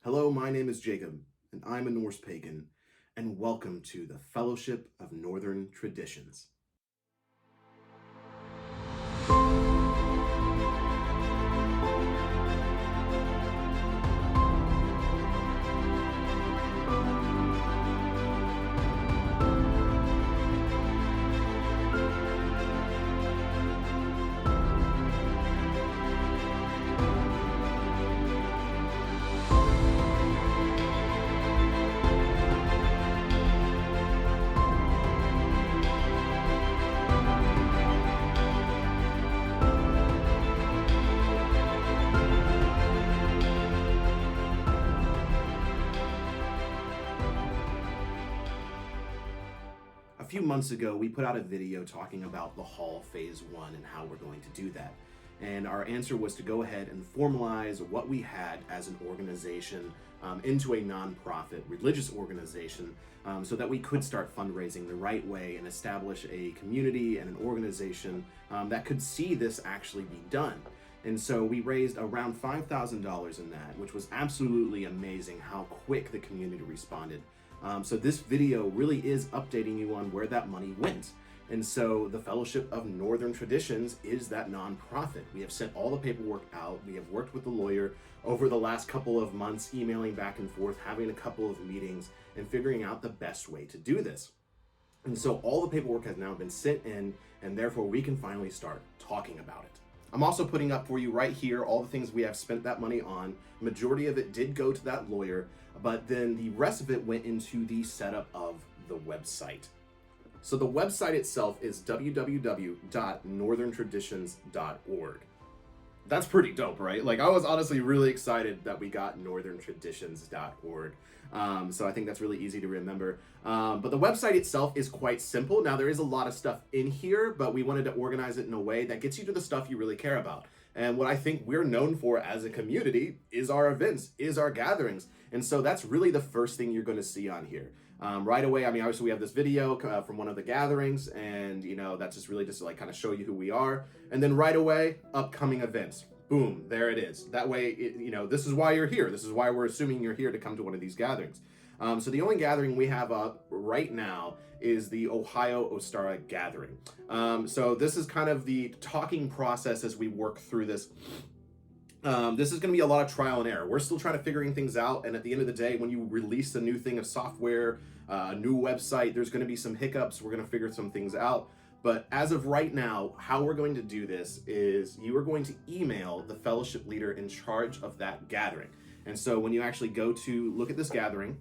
Hello, my name is Jacob, and I'm a Norse Pagan, and welcome to the Fellowship of Northern Traditions. A few months ago, we put out a video talking about the Hall Phase 1 and how we're going to do that. And our answer was to go ahead and formalize what we had as an organization into a nonprofit religious organization so that we could start fundraising the right way and establish a community and an organization that could see this actually be done. And so we raised around $5,000 in that, which was absolutely amazing how quick the community responded. So this video really is updating you on where that money went. And so the Fellowship of Northern Traditions is that nonprofit. We have sent all the paperwork out. We have worked with the lawyer over the last couple of months, emailing back and forth, having a couple of meetings, and figuring out the best way to do this. And so all the paperwork has now been sent in, and therefore we can finally start talking about it. I'm also putting up for you right here all the things we have spent that money on. Majority of it did go to that lawyer, but then the rest of it went into the setup of the website. So the website itself is www.northerntraditions.org. That's pretty dope, right? Like, I was honestly really excited that we got northerntraditions.org. So I think that's really easy to remember. But the website itself is quite simple. Now, there is a lot of stuff in here, but we wanted to organize it in a way that gets you to the stuff you really care about. And what I think we're known for as a community is our events, is our gatherings. And so that's really the first thing you're going to see on here. Right away, I mean, obviously we have this video from one of the gatherings, and that's just really just to like kind of show you who we are. And then right away, upcoming events. Boom, there it is. That way, this is why you're here. This is why we're assuming you're here to come to one of these gatherings. So the only gathering we have up right now is the Ohio Ostara gathering. So this is kind of the talking process as we work through this. This is going to be a lot of trial and error. We're still trying to figuring things out, and at the end of the day, when you release a new thing of software, a new website, there's going to be some hiccups. We're going to figure some things out. But as of right now, how we're going to do this is you are going to email the fellowship leader in charge of that gathering. And so when you actually go to look at this gathering,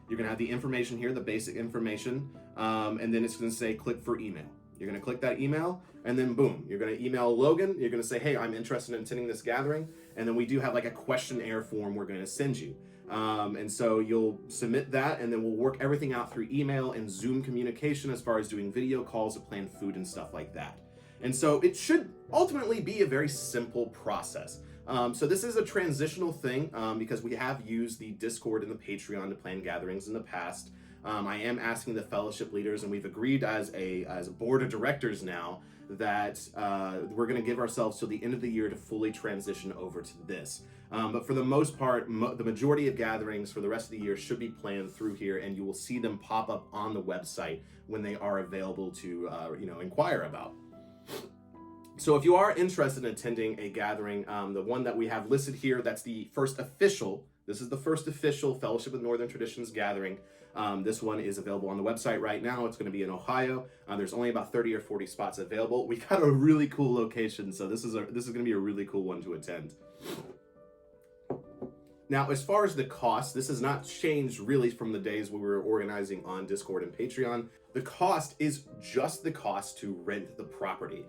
you're going to have the information here, the basic information, and then it's going to say click for email. You're going to click that email, and then boom, you're going to email Logan. You're going to say, hey, I'm interested in attending this gathering. And then we do have like a questionnaire form we're going to send you. And so you'll submit that, and then we'll work everything out through email and Zoom communication as far as doing video calls to plan food and stuff like that. And so it should ultimately be a very simple process. So this is a transitional thing because we have used the Discord and the Patreon to plan gatherings in the past. I am asking the fellowship leaders, and we've agreed as a board of directors now that we're going to give ourselves till the end of the year to fully transition over to this. But for the most part, the majority of gatherings for the rest of the year should be planned through here, and you will see them pop up on the website when they are available to inquire about. So if you are interested in attending a gathering, the one that we have listed here, that's the first official. This is the first official Fellowship of Northern Traditions gathering. This one is available on the website right now. It's going to be in Ohio. There's only about 30 or 40 spots available. We got a really cool location, so this is going to be a really cool one to attend. Now, as far as the cost, this has not changed really from the days we were organizing on Discord and Patreon. The cost is just the cost to rent the property.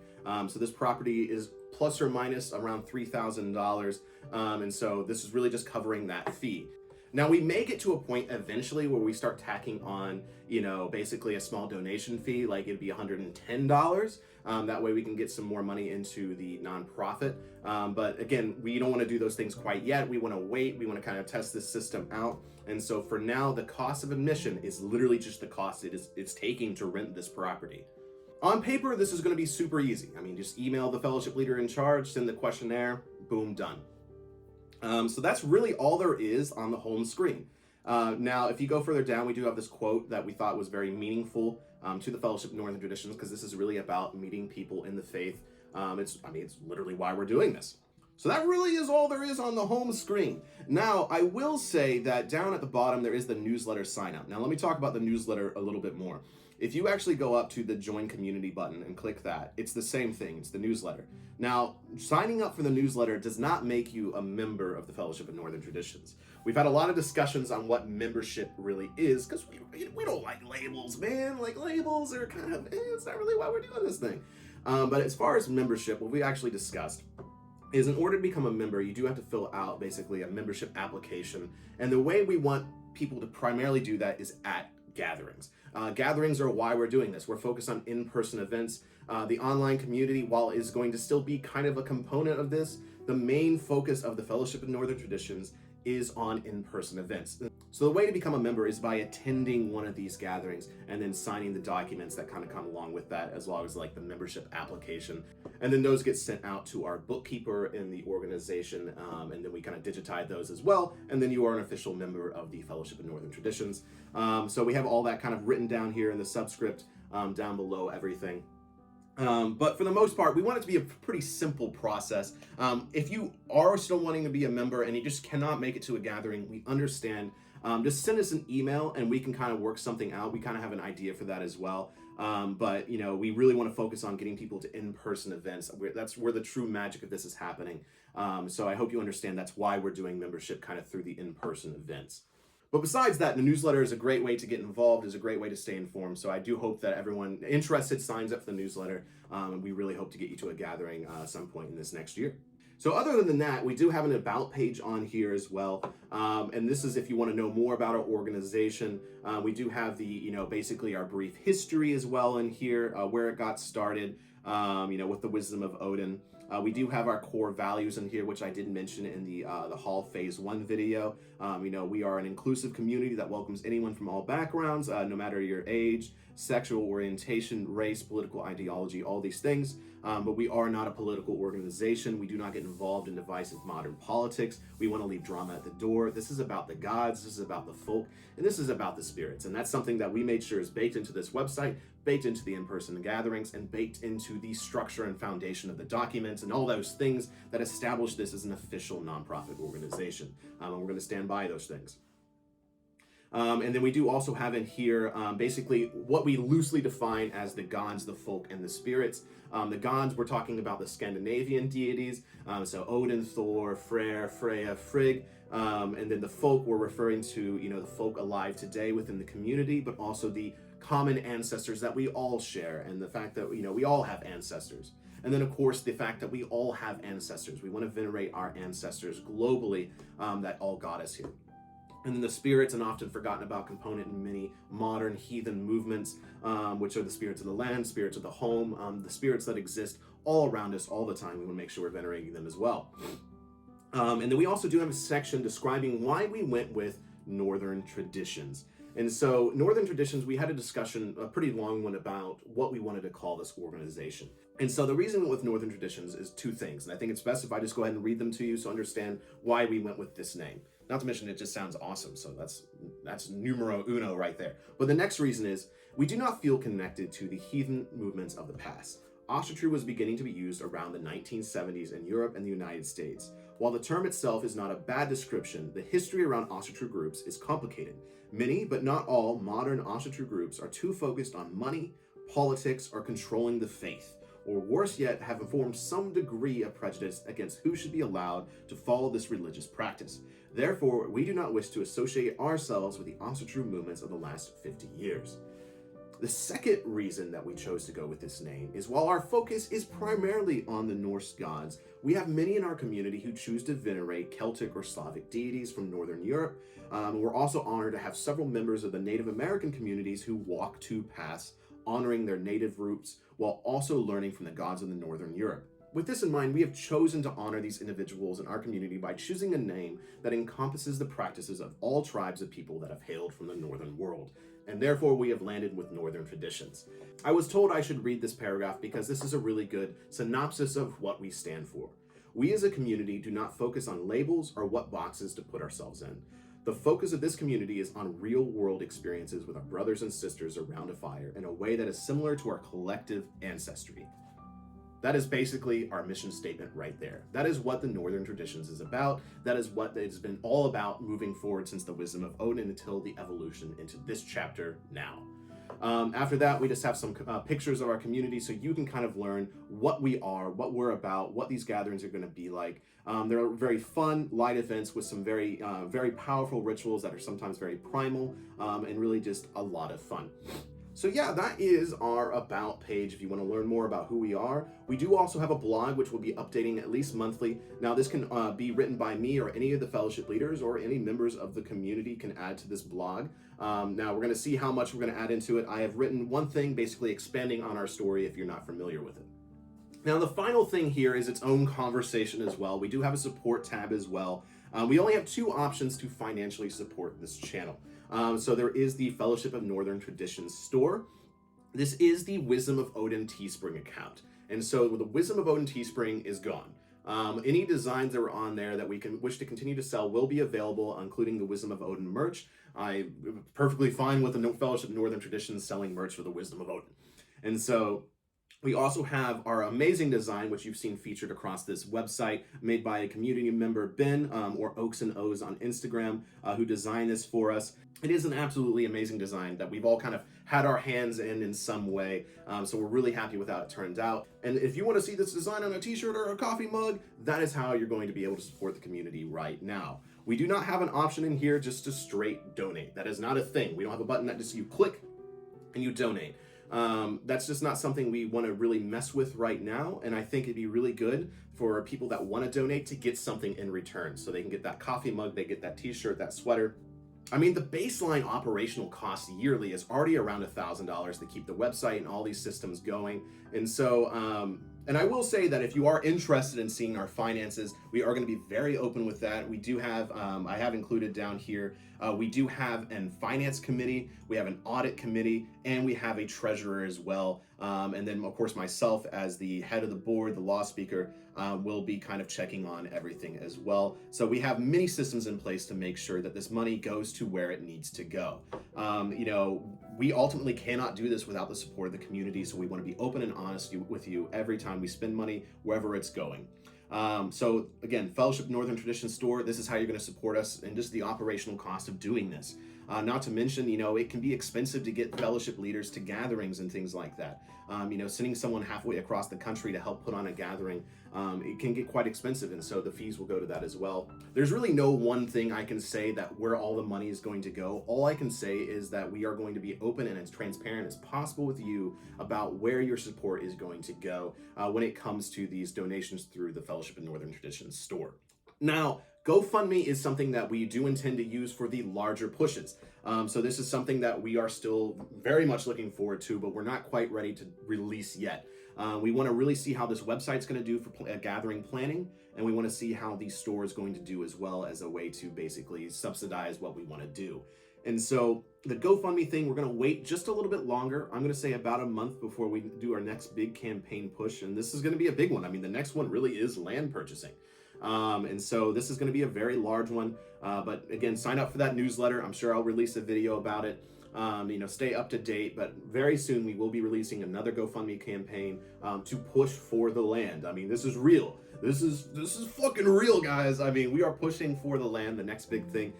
So this property is plus or minus around $3,000. And so this is really just covering that fee. Now, we may get to a point eventually where we start tacking on, basically a small donation fee, like it'd be $110. That way we can get some more money into the nonprofit. But again, we don't want to do those things quite yet. We want to wait. We want to kind of test this system out. And so for now, the cost of admission is literally just the cost it's taking to rent this property. On paper, this is going to be super easy. I mean, just email the fellowship leader in charge, send the questionnaire, boom, done. So that's really all there is on the home screen. Now, if you go further down, we do have this quote that we thought was very meaningful to the Fellowship of Northern Traditions, because this is really about meeting people in the faith. It's literally why we're doing this. So that really is all there is on the home screen. Now, I will say that down at the bottom, there is the newsletter sign up. Now, let me talk about the newsletter a little bit more. If you actually go up to the join community button and click that, it's the same thing. It's the newsletter. Now, signing up for the newsletter does not make you a member of the Fellowship of Northern Traditions. We've had a lot of discussions on what membership really is, because we don't like labels, man. Like, labels are kind of, it's not really why we're doing this thing. But as far as membership, what we actually discussed is, in order to become a member, you do have to fill out basically a membership application. And the way we want people to primarily do that is at gatherings. Gatherings are why we're doing this. We're focused on in-person events. The online community, while is going to still be kind of a component of this, the main focus of the Fellowship of Northern Traditions is on in-person events. So the way to become a member is by attending one of these gatherings and then signing the documents that kind of come along with that, as well as like the membership application. And then those get sent out to our bookkeeper in the organization, and then we kind of digitize those as well. And then you are an official member of the Fellowship of Northern Traditions. So we have all that kind of written down here in the subscript down below everything. But for the most part, we want it to be a pretty simple process. If you are still wanting to be a member and you just cannot make it to a gathering, we understand. Just send us an email and we can kind of work something out. We kind of have an idea for that as well. But we really want to focus on getting people to in-person events. That's where the true magic of this is happening. So I hope you understand that's why we're doing membership kind of through the in-person events. But besides that, the newsletter is a great way to get involved, is a great way to stay informed. So I do hope that everyone interested signs up for the newsletter. And we really hope to get you to a gathering at some point in this next year. So other than that, we do have an about page on here as well. And this is if you want to know more about our organization. We do have the, basically our brief history as well in here, where it got started, with the Wisdom of Odin. We do have our core values in here, which I did mention in the Hall Phase 1 video. We are an inclusive community that welcomes anyone from all backgrounds, no matter your age, sexual orientation, race, political ideology, all these things. But we are not a political organization. We do not get involved in divisive modern politics. We want to leave drama at the door. This is about the gods, this is about the folk, and this is about the spirits. And that's something that we made sure is baked into this website, baked into the in-person gatherings, and baked into the structure and foundation of the documents and all those things that establish this as an official nonprofit organization. And we're going to stand by those things. And then we do also have in here basically what we loosely define as the gods, the folk, and the spirits. The gods, we're talking about the Scandinavian deities, so Odin, Thor, Freyr, Freya, Frigg. And then the folk, we're referring to, the folk alive today within the community, but also the common ancestors that we all share, and the fact that, we all have ancestors. And then, of course, the fact that we all have ancestors. We want to venerate our ancestors globally that all got us here. And then the spirits, an often forgotten about component in many modern heathen movements, which are the spirits of the land, spirits of the home, the spirits that exist all around us all the time. We want to make sure we're venerating them as well. And then we also do have a section describing why we went with Northern Traditions. And so Northern Traditions, we had a discussion, a pretty long one, about what we wanted to call this organization. And so the reason we went with Northern Traditions is two things. And I think it's best if I just go ahead and read them to you so understand why we went with this name. Not to mention it just sounds awesome. So that's numero uno right there. But the next reason is we do not feel connected to the heathen movements of the past. Asatru was beginning to be used around the 1970s in Europe and the United States. While the term itself is not a bad description, the history around Asatru groups is complicated. Many, but not all, modern Asatru groups are too focused on money, politics, or controlling the faith, or worse yet, have formed some degree of prejudice against who should be allowed to follow this religious practice. Therefore, we do not wish to associate ourselves with the Asatru movements of the last 50 years. The second reason that we chose to go with this name is while our focus is primarily on the Norse gods, we have many in our community who choose to venerate Celtic or Slavic deities from Northern Europe. We're also honored to have several members of the Native American communities who walk two paths, honoring their native roots while also learning from the gods of the Northern Europe. With this in mind, we have chosen to honor these individuals in our community by choosing a name that encompasses the practices of all tribes of people that have hailed from the Northern world. And therefore, we have landed with Northern Traditions. I was told I should read this paragraph because this is a really good synopsis of what we stand for. We as a community do not focus on labels or what boxes to put ourselves in. The focus of this community is on real-world experiences with our brothers and sisters around a fire in a way that is similar to our collective ancestry. That is basically our mission statement right there. That is what the Northern Traditions is about. That is what it's been all about moving forward since the Wisdom of Odin until the evolution into this chapter now. After that, we just have some pictures of our community so you can kind of learn what we are, what we're about, what these gatherings are going to be like. They're very fun, light events with some very powerful rituals that are sometimes very primal and really just a lot of fun. So yeah, that is our About page if you want to learn more about who we are. We do also have a blog which will be updating at least monthly. Now this can be written by me or any of the fellowship leaders or any members of the community can add to this blog. Now we're going to see how much we're going to add into it. I have written one thing basically expanding on our story if you're not familiar with it. Now the final thing here is its own conversation as well. We do have a support tab as well. We only have two options to financially support this channel. So there is the Fellowship of Northern Traditions store. This is the Wisdom of Odin Teespring account. And so the Wisdom of Odin Teespring is gone. Any designs that were on there that we wish to continue to sell will be available, including the Wisdom of Odin merch. I'm perfectly fine with the Fellowship of Northern Traditions selling merch for the Wisdom of Odin. And so we also have our amazing design, which you've seen featured across this website, made by a community member, Ben, or Oaks and O's on Instagram, who designed this for us. It is an absolutely amazing design that we've all kind of had our hands in some way, so we're really happy with how it turned out. And if you want to see this design on a t-shirt or a coffee mug, that is how you're going to be able to support the community right now. We do not have an option in here just to straight donate. That is not a thing. We don't have a button that just you click and you donate. That's just not something we want to really mess with right now, and I think it'd be really good for people that want to donate to get something in return, so they can get that coffee mug, they get that t-shirt, that sweater. I mean, the baseline operational cost yearly is already around $1,000 to keep the website and all these systems going. And so, and I will say that if you are interested in seeing our finances, we are going to be very open with that. We do have, I have included down here, we do have a finance committee, we have an audit committee, and we have a treasurer as well. And then, of course, myself as the head of the board, the law speaker, will be kind of checking on everything as well. So we have many systems in place to make sure that this money goes to where it needs to go. You know, we ultimately cannot do this without the support of the community, so we want to be open and honest with you every time we spend money, wherever it's going. So again, Fellowship Northern Tradition store, this is how you're going to support us and just the operational cost of doing this. Not to mention, you know, it can be expensive to get fellowship leaders to gatherings and things like that. You know, sending someone halfway across the country to help put on a gathering, it can get quite expensive, and so the fees will go to that as well. There's really no one thing I can say that where all the money is going to go. All I can say is that we are going to be open and as transparent as possible with you about where your support is going to go when it comes to these donations through the Fellowship of Northern Traditions store. Now, GoFundMe is something that we do intend to use for the larger pushes. So this is something that we are still very much looking forward to, but we're not quite ready to release yet. We want to really see how this website's going to do for gathering planning, and we want to see how the store is going to do as well as a way to basically subsidize what we want to do. And so the GoFundMe thing, we're going to wait just a little bit longer. I'm going to say about a month before we do our next big campaign push, and this is going to be a big one. I mean, the next one really is land purchasing. And so this is going to be a very large one, but again, sign up for that newsletter. I'm sure I'll release a video about it. You know, stay up to date, but very soon we will be releasing another GoFundMe campaign to push for the land. I mean, this is real. This is fucking real, guys. I mean, we are pushing for the land, the next big thing.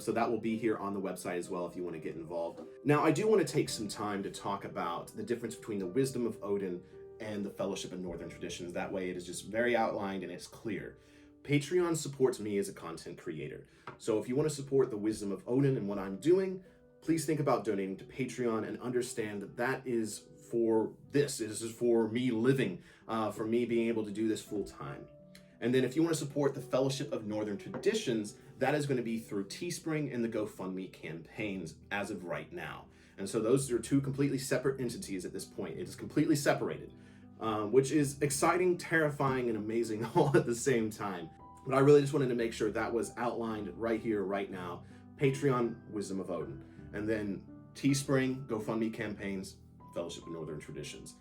So that will be here on the website as well if you want to get involved. Now, I do want to take some time to talk about the difference between the Wisdom of Odin and the Fellowship of Northern Traditions. That way it is just very outlined and it's clear. Patreon supports me as a content creator. So if you want to support the Wisdom of Odin and what I'm doing, please think about donating to Patreon and understand that that is for this. This is for me living, for me being able to do this full time. And then if you want to support the Fellowship of Northern Traditions, that is going to be through Teespring and the GoFundMe campaigns as of right now. And so those are two completely separate entities at this point. It is completely separated. Which is exciting, terrifying, and amazing all at the same time. But I really just wanted to make sure that was outlined right here, right now. Patreon, Wisdom of Odin. And then Teespring, GoFundMe campaigns, Fellowship of Northern Traditions.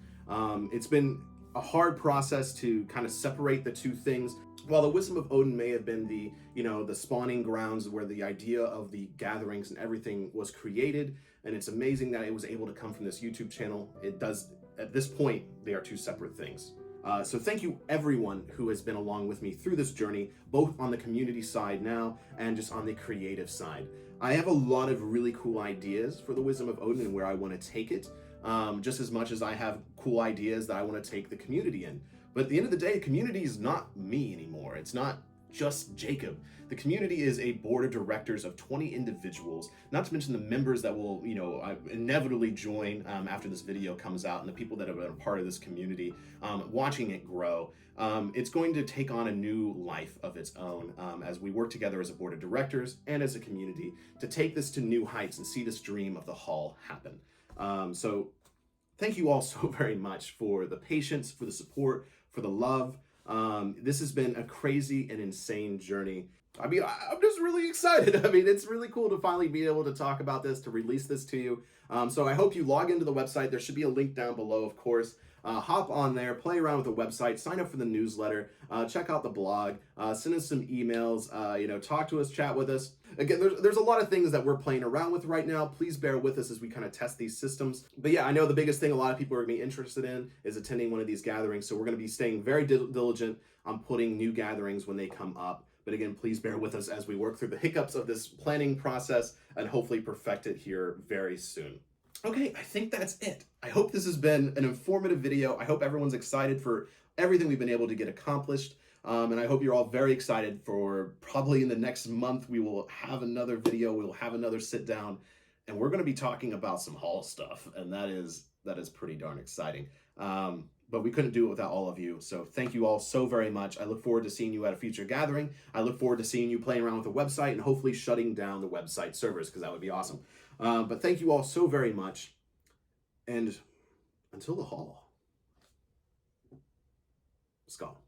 It's been a hard process to kind of separate the two things. while the Wisdom of Odin may have been the, the spawning grounds where the idea of the gatherings and everything was created, and it's amazing that it was able to come from this YouTube channel, it does, at this point, they are two separate things. So thank you everyone who has been along with me through this journey, both on the community side now and just on the creative side. I have a lot of really cool ideas for the Wisdom of Odin and where I want to take it, just as much as I have cool ideas that I want to take the community in. But at the end of the day, community is not me anymore. It's not just Jacob. The community is a board of directors of 20 individuals, not to mention the members that will, inevitably join after this video comes out, and the people that have been a part of this community, watching it grow. It's going to take on a new life of its own as we work together as a board of directors and as a community to take this to new heights and see this dream of the hall happen. So thank you all so very much for the patience, for the support, for the love. This has been a crazy and insane journey. I mean, I'm just really excited. I mean, it's really cool to finally be able to talk about this, to release this to you. So I hope you log into the website. There should be a link down below, of course. Hop on there, play around with the website, sign up for the newsletter, check out the blog, send us some emails, talk to us, chat with us. Again, there's a lot of things that we're playing around with right now. Please bear with us as we kind of test these systems. But yeah, I know the biggest thing a lot of people are going to be interested in is attending one of these gatherings. So we're going to be staying very diligent on putting new gatherings when they come up. But again, please bear with us as we work through the hiccups of this planning process and hopefully perfect it here very soon. Okay, I think that's it. I hope this has been an informative video. I hope everyone's excited for everything we've been able to get accomplished. And I hope you're all very excited for probably in the next month, we will have another video. We'll have another sit down and we're going to be talking about some hall stuff. And that is pretty darn exciting. But we couldn't do it without all of you. So thank you all so very much. I look forward to seeing you at a future gathering. I look forward to seeing you playing around with the website and hopefully shutting down the website servers because that would be awesome. But thank you all so very much. And until the hall, Skull.